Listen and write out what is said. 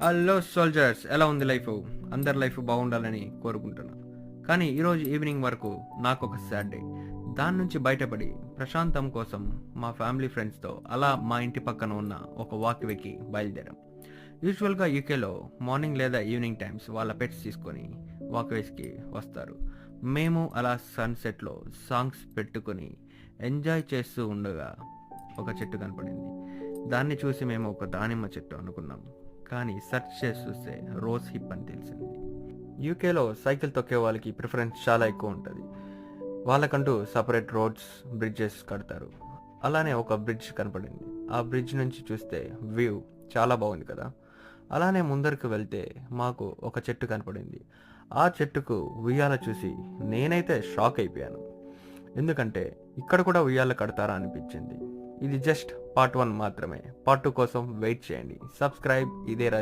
Hello soldiers, ఎలా ఉంది life? అందరి లైఫ్ బాగుండాలని కోరుకుంటున్నా. కానీ ఈరోజు ఈవినింగ్ వరకు నాకు ఒక సాడ్ డే. దాని నుంచి బయటపడి ప్రశాంతం కోసం మా ఫ్యామిలీ ఫ్రెండ్స్తో అలా మా ఇంటి పక్కన ఉన్న ఒక వాక్వేకి బయలుదేరాం. యూజువల్గా యూకేలో మార్నింగ్ లేదా ఈవినింగ్ టైమ్స్ వాళ్ళ పెట్స్ తీసుకొని వాక్వేస్కి వస్తారు. మేము అలా సన్సెట్లో సాంగ్స్ పెట్టుకొని ఎంజాయ్ చేస్తూ ఉండగా ఒక చెట్టు కనపడింది. దాన్ని చూసి మేము ఒక దానిమ్మ చెట్టు అనుకున్నాం. కానీ సెర్చ్ చేసి చూస్తే రోజ్ హిప్ అని తెలిసింది. యూకేలో సైకిల్ తొక్కే వాళ్ళకి ప్రిఫరెన్స్ చాలా ఎక్కువ ఉంటుంది. వాళ్ళకంటూ సపరేట్ రోడ్స్, బ్రిడ్జెస్ కడతారు. అలానే ఒక బ్రిడ్జ్ కనపడింది. ఆ బ్రిడ్జ్ నుంచి చూస్తే వ్యూ చాలా బాగుంది కదా. అలానే ముందరికి వెళ్తే మాకు ఒక చెట్టు కనపడింది. ఆ చెట్టుకు ఉయ్యాల చూసి నేనైతే షాక్ అయిపోయాను. ఎందుకంటే ఇక్కడ కూడా ఉయ్యాల కడతారా అనిపించింది. ఇది జస్ట్ పార్ట్ 1 మాత్రమే. పార్ట్ 2 కోసం వెయిట్ చేయండి. సబ్స్క్రైబ్. ఇదే